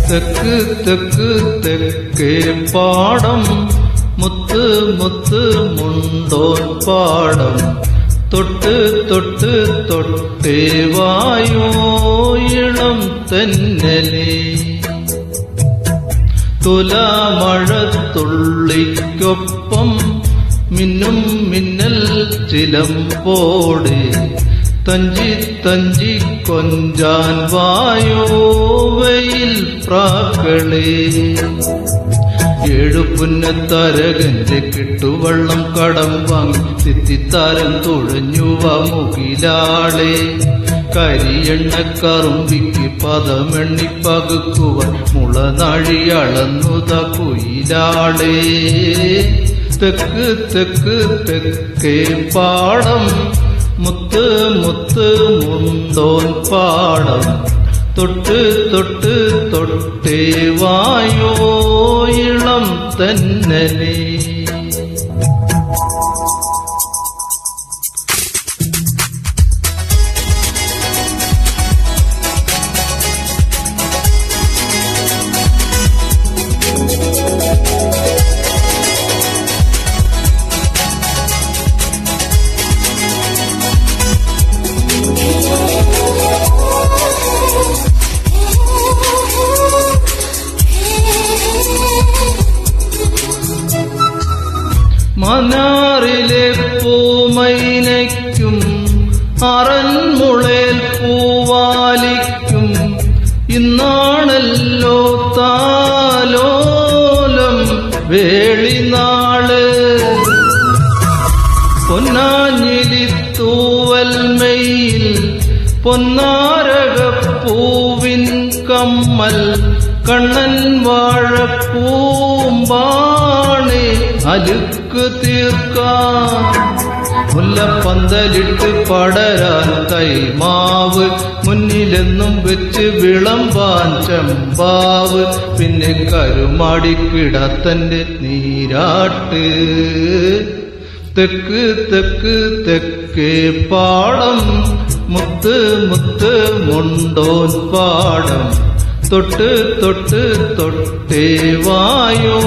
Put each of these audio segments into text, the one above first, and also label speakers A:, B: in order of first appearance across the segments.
A: തെക്ക് തെക്ക് തെക്കേ പാടം മുത്ത് മുത്ത് മുണ്ടോൻ പാടം തൊട്ട് തൊട്ട് തൊട്ടേ വായോ ഇളം തെന്നലേ തുലാമഴത്തുള്ളിക്കൊപ്പം മിന്നും മിന്നൽ ചിലമ്പോടെ തഞ്ചി തഞ്ചി കൊഞ്ചാൻ വായോ വെയിൽ പ്രാക്കളേ ഏഴു പുന്നത്തരകന്റെ കിട്ടുവള്ളം കടം വാങ്ങി തിത്തിത്താരം തുഴഞ്ഞുവ മുകിലാളെ കരിയെണ്ണക്കറുമ്പിക്ക് പദമെണ്ണി പകുക്കുവാൻ മുളനാഴി അളന്നുത കുയിലാളെ തെക്ക് തെക്ക് തെക്കേ പാടം മുത്ത് മുത്ത് മുണ്ടോൻ പാടം തൊട്ട് തൊട്ട് തൊട്ടേ വായോ ഇളം തെന്നലേ മനാറിലെ പൂമൈനയ്ക്കും അറന്മുളേൽ പൂവാലിക്കും ഇന്നാണല്ലോ താലോലം വേളിനാള് പൊന്നാഞ്ഞിലി തൂവൽമയിൽ പൊന്നാരകപ്പൂവിൻ കമ്മൽ കണ്ണൻ വാഴപ്പൂമ്പാണി അലുക്ക് തീർക്കാൻ മുല്ലപ്പന്തലിട്ട് പടരാൻ കൈമാവ് മുന്നിലെന്നും വെച്ച് വിളമ്പാൻ ചെമ്പാവ് പിന്നെ കരുമാടിക്കിടത്തന്റെ നീരാട്ട് തെക്ക് തെക്ക് തെക്കേ പാടം മുത്ത് മുത്ത് മുണ്ടോൻ പാടം തൊട്ട് തൊട്ട് തൊട്ടേ വായോ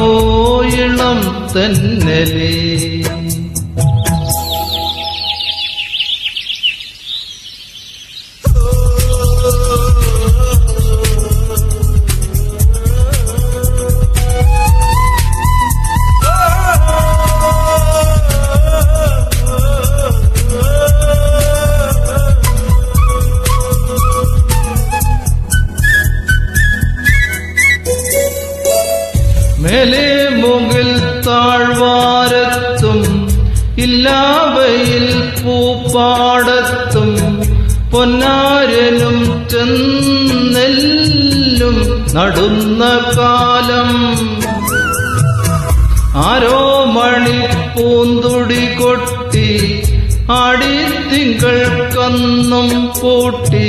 A: ഇളം തെന്നലേ മേലെ മുകിൽ താഴ്വാരത്തും ഇല്ലാവയിൽ പൂപ്പാടത്തും പൊന്നാരനും ചെന്നെല്ലും നടുന്ന കാലം ആരോ മണി പൂന്തുടി കൊട്ടി ആടിത്തിങ്കൾ കന്നും പൂട്ടി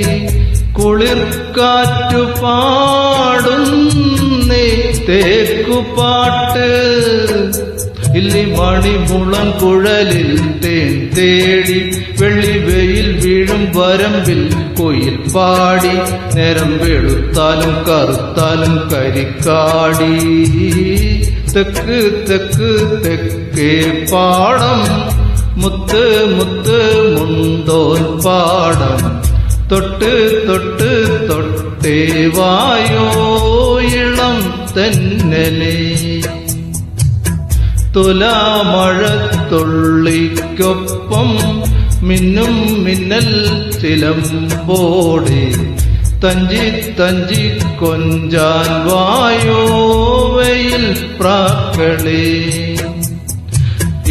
A: കുളിർക്കാറ്റു പാടുന്നേ തേക്കുപാട്ട് ഇല്ലി മണിമുളം കുഴലിൽ തേൻ തേടി വെള്ളിവെയിൽ വീഴും വരമ്പിൽ കൊയിൽ പാടി നേരം വെളുത്താലും കറുത്താലും കരിക്കാടി തെക്ക് തെക്ക് തെക്കേ പാടം മുത്ത് മുത്ത് മുണ്ടോൻ പാടം തൊട്ട് തൊട്ട് തൊട്ടേ വായോ ഇളം തെന്നലേ തുലാമഴത്തുള്ളിക്കൊപ്പം മിന്നും മിന്നൽ ചിലമ്പോടെ തഞ്ചി തഞ്ചി കൊഞ്ചാൻ വായോ വെയിൽ പ്രാക്കളേ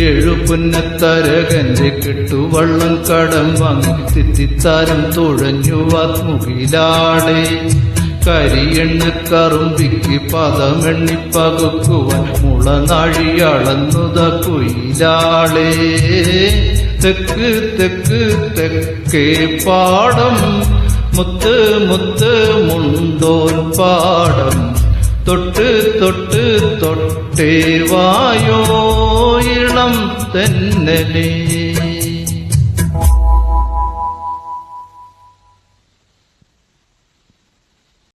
A: ഏഴു പുന്നത്തരകന്റെ കിട്ടുവള്ളം കടം വാങ്ങി തിത്തിത്താരം തുഴഞ്ഞു മുകിലാടെ കരിയെണ്ണക്കറുമ്പിക്ക് പദമെണ്ണി പകുക്കുവാൻ മുളനാഴി അളന്നുത കുയിലാളെ തെക്ക് തെക്ക് തെക്കേ പാടം മുത്ത് മുത്ത് മുണ്ടോൻ പാടം തൊട്ട് തൊട്ട് തൊട്ടേ വായോ ഇളം തെന്നലേ